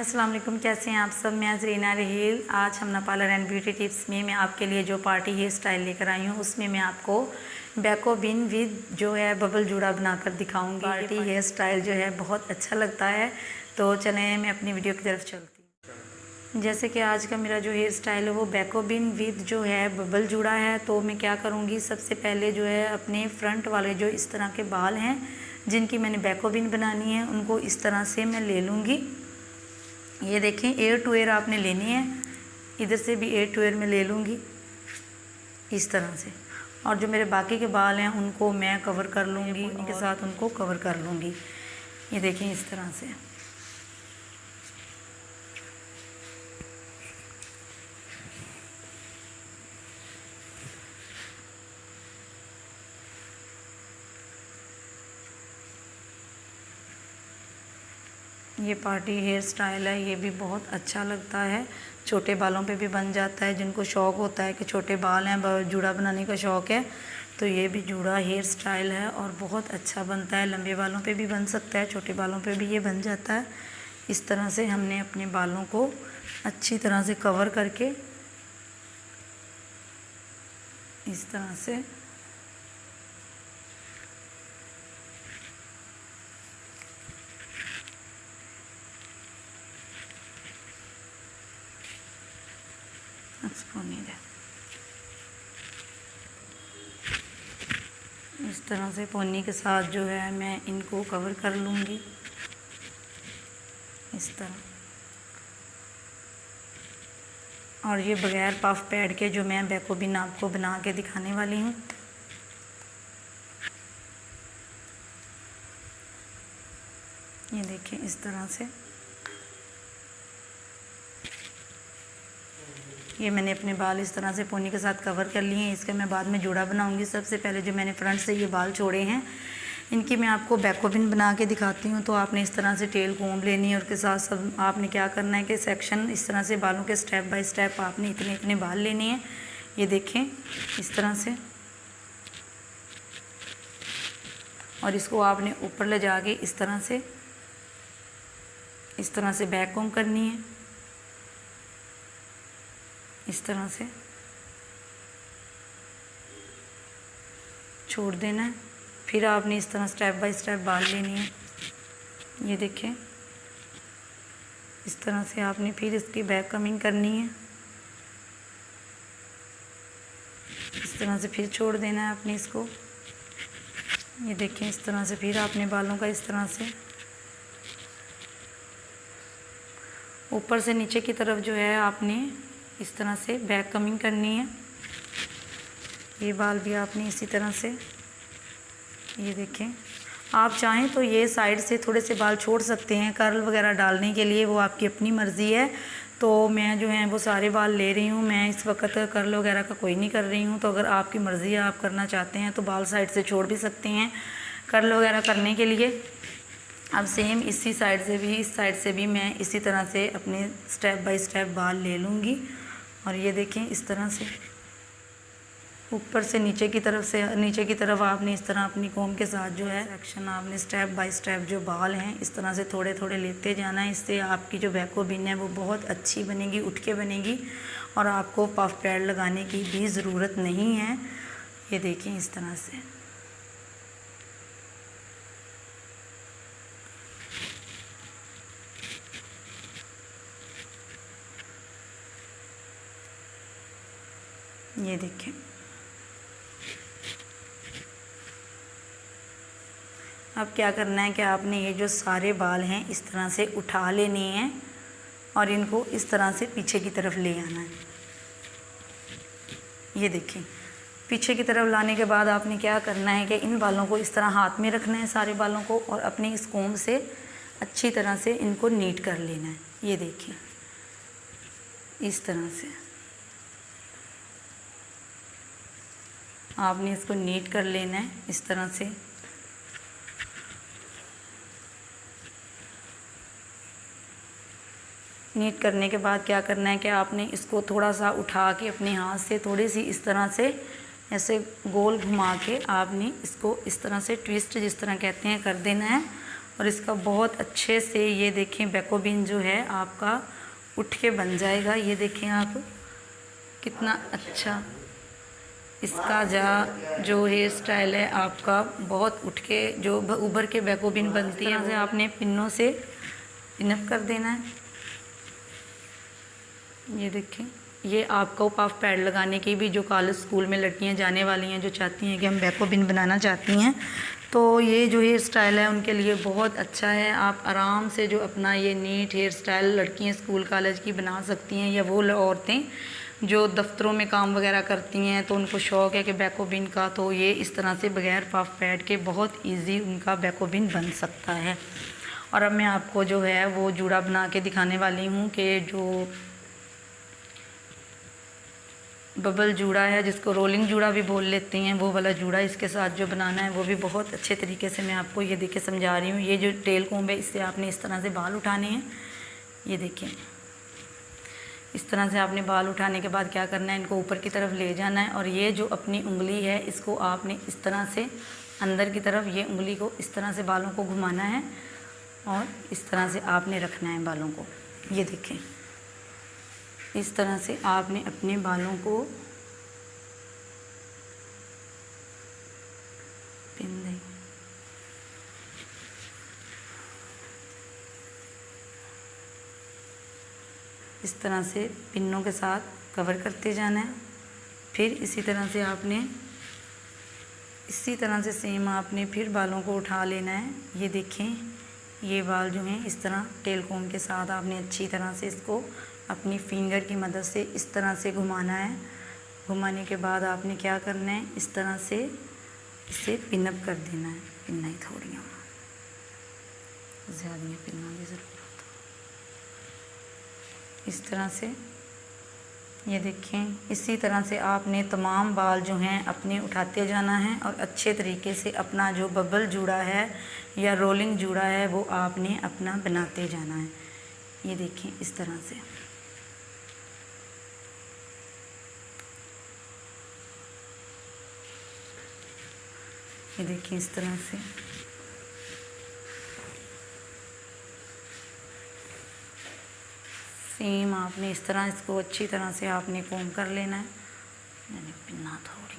अस्सलाम वालेकुम, कैसे हैं आप सब। मैं ज़रीना रहील। आज हमना पार्लर एंड ब्यूटी टिप्स में मैं आपके लिए जो पार्टी हेयर स्टाइल लेकर आई हूँ उसमें मैं आपको बैको बिन विद जो है बबल जूड़ा बनाकर दिखाऊंगी। पार्टी हेयर स्टाइल जो है बहुत अच्छा लगता है। तो चलें मैं अपनी वीडियो की तरफ चलती हूँ। जैसे कि आज का मेरा जो हेयर स्टाइल है वो बैको बिन विद जो है बबल जूड़ा है। तो मैं क्या करूँगी, सबसे पहले जो है अपने फ्रंट वाले जो इस तरह के बाल हैं जिनकी मैंने बैको बिन बनानी है उनको इस तरह से मैं ले लूँगी। ये देखें, एयर टू एयर आपने लेनी है, इधर से भी एयर टू एयर में ले लूँगी इस तरह से। और जो मेरे बाकी के बाल हैं उनको मैं कवर कर लूँगी, उनके साथ उनको कवर कर लूँगी। ये देखें इस तरह से। ये पार्टी हेयर स्टाइल है, ये भी बहुत अच्छा लगता है। छोटे बालों पे भी बन जाता है, जिनको शौक़ होता है कि छोटे बाल हैं, जूड़ा बनाने का शौक़ है, तो ये भी जूड़ा हेयर स्टाइल है और बहुत अच्छा बनता है। लंबे बालों पे भी बन सकता है, छोटे बालों पे भी ये बन जाता है। इस तरह से हमने अपने बालों को अच्छी तरह से कवर करके इस तरह से इस तरह से पोनी के साथ जो है मैं इनको कवर कर लूँगी इस तरह। और ये बगैर पफ पैड के जो मैं बैको बिन आपको बना के दिखाने वाली हूँ। ये देखिए इस तरह से ये मैंने अपने बाल इस तरह से पोनी के साथ कवर कर लिए हैं। इसका मैं बाद में जूड़ा बनाऊंगी। सबसे पहले जो मैंने फ्रंट से ये बाल छोड़े हैं इनकी मैं आपको बैको बिन बना के दिखाती हूँ। तो आपने इस तरह से टेल कोम्ब लेनी है और के साथ सब आपने क्या करना है कि सेक्शन इस तरह से बालों के स्टेप बाय स्टेप आपने इतने इतने बाल लेने हैं। ये देखें इस तरह से, और इसको आपने ऊपर ले जाके इस तरह से बैक कोम्ब करनी है इस तरह से छोड़ देना है। फिर आपने इस तरह स्टेप बाय स्टेप बाल लेनी है। ये देखें इस तरह से आपने फिर इसकी बैक कमिंग करनी है इस तरह से, फिर छोड़ देना है आपने इसको। ये देखें इस तरह से फिर आपने बालों का इस तरह से ऊपर से नीचे की तरफ जो है आपने इस तरह से बैक कमिंग करनी है। ये बाल भी आपने इसी तरह से, ये देखें, आप चाहें तो ये साइड से थोड़े से बाल छोड़ सकते हैं कर्ल वगैरह डालने के लिए, वो आपकी अपनी मर्ज़ी है। तो मैं जो है वो सारे बाल ले रही हूँ, मैं इस वक्त कर्ल वगैरह का कोई नहीं कर रही हूँ। तो अगर आपकी मर्ज़ी है, आप करना चाहते हैं तो बाल साइड से छोड़ भी सकते हैं कर्ल वगैरह करने के लिए। अब सेम इसी साइड से भी, इस साइड से भी मैं इसी तरह से अपने स्टेप बाय स्टेप बाल ले लूँगी। और ये देखें इस तरह से ऊपर से नीचे की तरफ आपने इस तरह अपनी कोम के साथ जो है सेक्शन आपने स्टेप बाय स्टेप जो बाल हैं इस तरह से थोड़े थोड़े लेते जाना है। इससे आपकी जो बैको बिन है वो बहुत अच्छी बनेगी, उठ के बनेगी और आपको पफ पैड लगाने की भी ज़रूरत नहीं है। ये देखें इस तरह से। ये देखें अब क्या करना है कि आपने ये जो सारे बाल हैं इस तरह से उठा लेने हैं और इनको इस तरह से पीछे की तरफ ले आना है। ये देखें पीछे की तरफ लाने के बाद आपने क्या करना है कि इन बालों को इस तरह हाथ में रखना है सारे बालों को, और अपने इस कोम्ब से अच्छी तरह से इनको नीट कर लेना है। ये देखिए इस तरह से आपने इसको नीट कर लेना है इस तरह से। नीट करने के बाद क्या करना है कि आपने इसको थोड़ा सा उठा के अपने हाथ से थोड़ी सी इस तरह से ऐसे गोल घुमा के आपने इसको इस तरह से ट्विस्ट जिस तरह कहते हैं कर देना है। और इसका बहुत अच्छे से ये देखें बैकोबिन जो है आपका उठ के बन जाएगा। ये देखें आप कितना अच्छा इसका जो हेयर स्टाइल है आपका बहुत उठ के जो उभर के बैकोबिन बनती है। से आपने पिनों से पिनअप कर देना है। ये देखें, ये आपको पफ पैड लगाने की भी जो कॉलेज स्कूल में लड़कियां जाने वाली हैं जो चाहती हैं कि हम बैकोबिन बनाना चाहती हैं, तो ये जो हेयर स्टाइल है उनके लिए बहुत अच्छा है। आप आराम से जो अपना ये नीट हेयर स्टाइल लड़कियां स्कूल कॉलेज की बना सकती हैं, या वो औरतें जो दफ्तरों में काम वगैरह करती हैं तो उनको शौक़ है कि बैकोबिन का, तो ये इस तरह से बग़ैर पफ पैड के बहुत ईजी उनका बैकोबिन बन सकता है। और अब मैं आपको जो है वो जूड़ा बना के दिखाने वाली हूँ कि जो बबल जूड़ा है, जिसको रोलिंग जूड़ा भी बोल लेते हैं, वो वाला जूड़ा इसके साथ जो बनाना है वो भी बहुत अच्छे तरीके से मैं आपको ये देख के समझा रही हूँ। ये जो टेल कोम्ब है इससे आपने इस तरह से बाल उठाने हैं। ये देखिए, इस तरह से आपने बाल उठाने के बाद क्या करना है, इनको ऊपर की तरफ ले जाना है और ये जो अपनी उंगली है इसको आपने इस तरह से अंदर की तरफ, ये उंगली को इस तरह से बालों को घुमाना है और इस तरह से आपने रखना है बालों को। ये देखें, इस तरह से आपने अपने बालों को पिन दें। इस तरह से पिनों के साथ कवर करते जाना है। फिर इसी तरह से आपने इसी तरह से सेम आपने फिर बालों को उठा लेना है। ये देखें, ये बाल जो हैं इस तरह टेल कोम के साथ आपने अच्छी तरह से इसको अपनी फिंगर की मदद से इस तरह से घुमाना है। घुमाने के बाद आपने क्या करना है, इस तरह से इसे पिनअप कर देना है। पिनना ही थोड़ी ज़्यादा नहीं पिनना की ज़रूरत। इस तरह से ये देखें, इसी तरह से आपने तमाम बाल जो हैं अपने उठाते जाना है और अच्छे तरीके से अपना जो बबल जूड़ा है या रोलिंग जूड़ा है वो आपने अपना बनाते जाना है। ये देखें, इस तरह से ये देखिए, इस तरह से सेम आपने इस तरह इसको अच्छी तरह से आपने कोम कर लेना है। मैंने पिन्ना थोड़ी,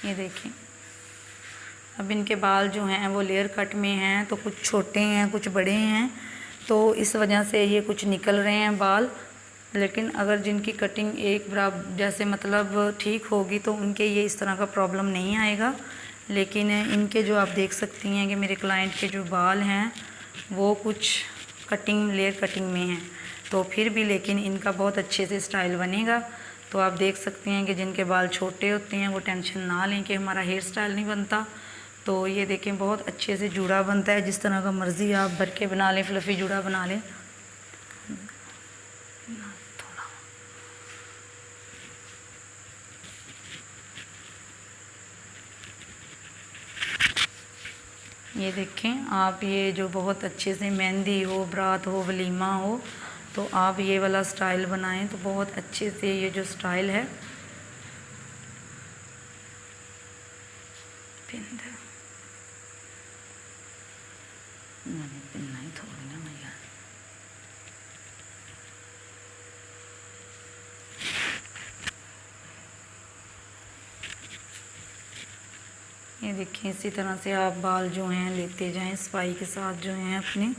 ये देखें। अब इनके बाल जो हैं वो लेयर कट में हैं, तो कुछ छोटे हैं कुछ बड़े हैं, तो इस वजह से ये कुछ निकल रहे हैं बाल। लेकिन अगर जिनकी कटिंग एक बराबर जैसे मतलब ठीक होगी तो उनके ये इस तरह का प्रॉब्लम नहीं आएगा। लेकिन इनके जो आप देख सकती हैं कि मेरे क्लाइंट के जो बाल हैं वो कुछ कटिंग लेयर कटिंग में हैं, तो फिर भी लेकिन इनका बहुत अच्छे से स्टाइल बनेगा। तो आप देख सकते हैं कि जिनके बाल छोटे होते हैं वो टेंशन ना लें कि हमारा हेयर स्टाइल नहीं बनता। तो ये देखें, बहुत अच्छे से जूड़ा बनता है। जिस तरह का मर्ज़ी आप भर के बना लें, फ्लफ़ी जूड़ा बना लें। ये देखें आप, ये जो बहुत अच्छे से मेहंदी हो, बारात हो, वलीमा हो, तो आप ये वाला स्टाइल बनाएं तो बहुत अच्छे से ये जो स्टाइल है पिन्ना ही थोड़ी ना भैया। ये देखिए, इसी तरह से आप बाल जो हैं लेते जाएं सफाई के साथ, जो हैं अपने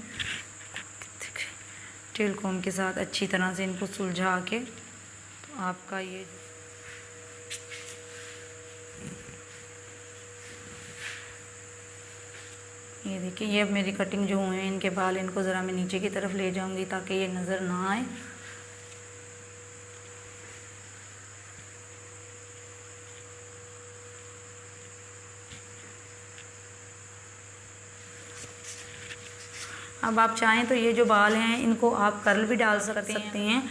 टेल कोम के साथ अच्छी तरह से इनको सुलझा के, तो आपका ये देखिए, ये अब मेरी कटिंग जो हुए हैं इनके बाल, इनको ज़रा मैं नीचे की तरफ ले जाऊंगी ताकि ये नज़र ना आए। अब आप चाहें तो ये जो बाल हैं इनको आप कर्ल भी डाल सकते हैं।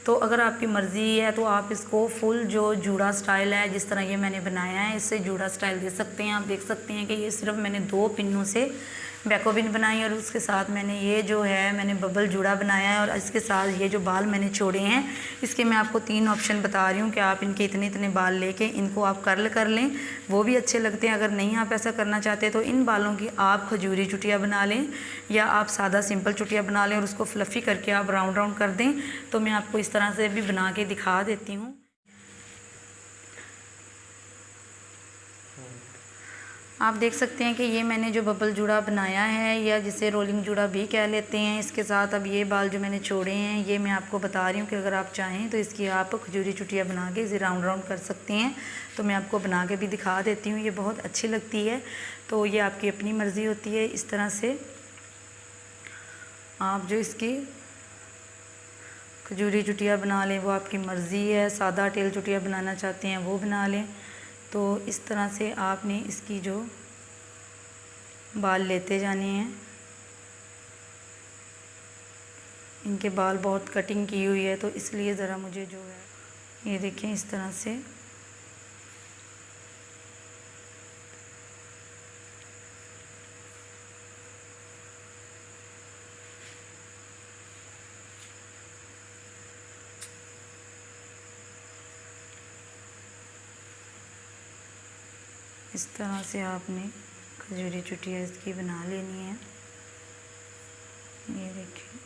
तो अगर आपकी मर्ज़ी है तो आप इसको फुल जो जूड़ा स्टाइल है, जिस तरह ये मैंने बनाया है, इससे जूड़ा स्टाइल दे सकते हैं। आप देख सकते हैं कि ये सिर्फ मैंने 2 पिनों से बैकोबिन बनाई और उसके साथ मैंने ये जो है मैंने बबल जूड़ा बनाया है। और इसके साथ ये जो बाल मैंने छोड़े हैं, इसके मैं आपको 3 ऑप्शन बता रही हूँ कि आप इनके इतने इतने बाल लेके इनको आप कर्ल कर लें, वो भी अच्छे लगते हैं। अगर नहीं आप ऐसा करना चाहते तो इन बालों की आप खजूरी चुटिया बना लें, या आप सादा सिंपल चुटिया बना लें और उसको फ्लफ़ी करके आप राउंड राउंड कर दें। तो मैं आपको इस तरह से भी बना के दिखा देती हूँ। आप देख सकते हैं कि ये मैंने जो बबल जूड़ा बनाया है, या जिसे रोलिंग जूड़ा भी कह लेते हैं, इसके साथ अब ये बाल जो मैंने छोड़े हैं, ये मैं आपको बता रही हूँ कि अगर आप चाहें तो इसकी आप खजूरी चुटिया बना के इसे राउंड राउंड कर सकते हैं। तो मैं आपको बना के भी दिखा देती हूँ, ये बहुत अच्छी लगती है। तो ये आपकी अपनी मर्ज़ी होती है। इस तरह से आप जो इसकी खजूरी चुटिया बना लें वो आपकी मर्ज़ी है। सादा टेल चुटिया बनाना चाहते हैं वो बना लें। तो इस तरह से आपने इसकी जो बाल लेते जाने हैं। इनके बाल बहुत कटिंग की हुई है तो इसलिए ज़रा मुझे जो है ये देखें इस तरह से आपने खजूरी चुटिया इसकी बना लेनी है। ये देखिए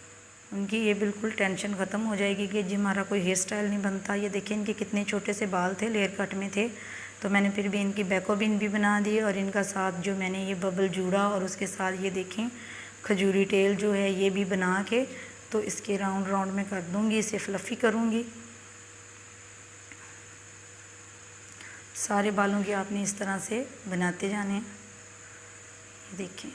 उनकी ये बिल्कुल टेंशन ख़त्म हो जाएगी कि जी हमारा कोई हेयर स्टाइल नहीं बनता। ये देखिए इनके कितने छोटे से बाल थे, लेयर कट में थे, तो मैंने फिर भी इनकी बैकोबिन भी बना दी। और इनका साथ जो मैंने ये बबल जूड़ा और उसके साथ ये देखें खजूरी टेल जो है ये भी बना के तो इसके राउंड राउंड में कर दूँगी, इसे फ्लफ़ी करूँगी। सारे बालों की आपने इस तरह से बनाते जाने हैं। ये देखें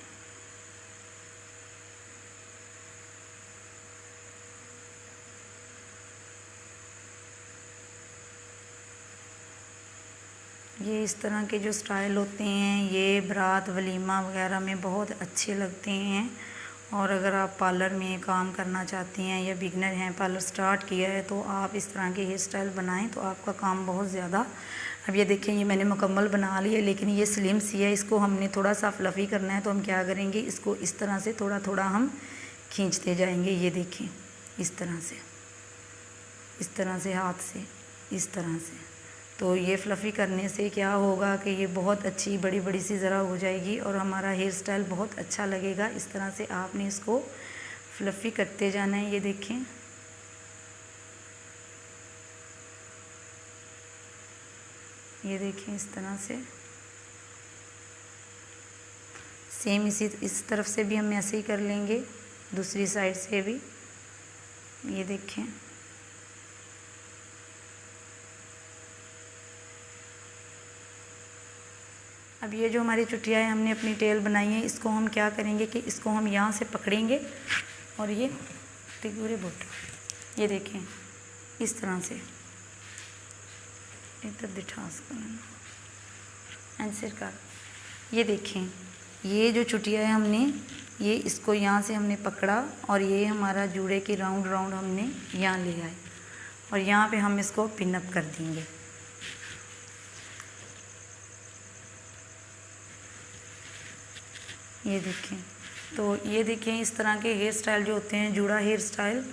ये इस तरह के जो स्टाइल होते हैं ये बारात वलीमा वगैरह में बहुत अच्छे लगते हैं। और अगर आप पार्लर में काम करना चाहती हैं या बिगनर हैं, पार्लर स्टार्ट किया है, तो आप इस तरह के हेयर स्टाइल बनाएं तो आपका काम बहुत ज़्यादा। अब ये देखें ये मैंने मुकम्मल बना ली है, लेकिन ये स्लिम सी है, इसको हमने थोड़ा सा फ्लफ़ी करना है। तो हम क्या करेंगे, इसको इस तरह से थोड़ा थोड़ा हम खींचते जाएंगे। ये देखें इस तरह से हाथ से इस तरह से। तो ये फ्लफ़ी करने से क्या होगा कि ये बहुत अच्छी बड़ी बड़ी सी ज़रा हो जाएगी और हमारा हेयर स्टाइल बहुत अच्छा लगेगा। इस तरह से आपने इसको फ्लफ़ी करते जाना है। ये देखें इस तरह से सेम इस तरफ से भी हम ऐसे ही कर लेंगे, दूसरी साइड से भी। ये देखें अब ये जो हमारी चुटिया है हमने अपनी टेल बनाई है, इसको हम क्या करेंगे कि इसको हम यहाँ से पकड़ेंगे और ये पूरे बुट ये देखें इस तरह से इधर दिठास करना आंसर का। ये देखें ये जो चुटिया है हमने ये इसको यहाँ से हमने पकड़ा और ये हमारा जूड़े की राउंड राउंड हमने यहाँ ले आए और यहाँ पे हम इसको पिनअप कर देंगे। ये देखें तो ये देखें इस तरह के हेयर स्टाइल जो होते हैं जूड़ा हेयर स्टाइल,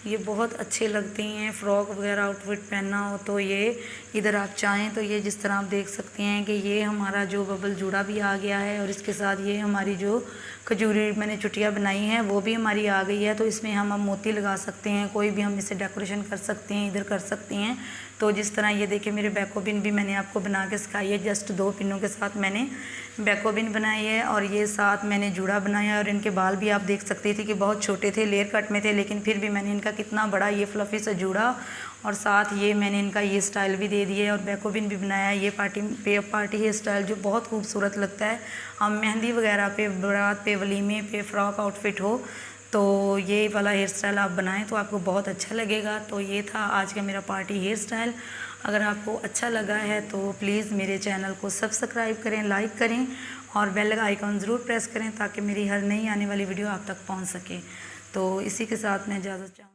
ये बहुत अच्छे लगते हैं। फ्रॉक वगैरह आउटफिट पहनना हो तो ये इधर आप चाहें तो ये जिस तरह आप देख सकते हैं कि ये हमारा जो बबल जूड़ा भी आ गया है और इसके साथ ये हमारी जो खजूरी मैंने चुटिया बनाई है वो भी हमारी आ गई है। तो इसमें हम अब मोती लगा सकते हैं, कोई भी हम इसे डेकोरेशन कर सकते हैं, इधर कर सकते हैं। तो जिस तरह ये देखिए मेरे बैकोबिन भी मैंने आपको बना के सिखाई है, जस्ट 2 पिनों के साथ मैंने बैकोबिन बनाई है और ये साथ मैंने जूड़ा बनाया। और इनके बाल भी आप देख सकते थे कि बहुत छोटे थे, लेयर कट में थे, लेकिन फिर भी मैंने इनका कितना बड़ा ये फ्लफ़ी सा जूड़ा और साथ ये मैंने इनका ये स्टाइल भी दे दिया है और बैकोबिन भी बनाया है। ये पार्टी हेयर स्टाइल जो बहुत खूबसूरत लगता है। हम मेहंदी वगैरह पे, बारात पे, वलीमे पे, फ्रॉक आउटफिट हो तो ये वाला हेयर स्टाइल आप बनाएं तो आपको बहुत अच्छा लगेगा। तो ये था आज का मेरा पार्टी हेयर स्टाइल। अगर आपको अच्छा लगा है तो प्लीज़ मेरे चैनल को सब्सक्राइब करें, लाइक करें और बेल आइकॉन ज़रूर प्रेस करें ताकि मेरी हर नई आने वाली वीडियो आप तक पहुंच सके। तो इसी के साथ मैं इजाज़त चाहूँ।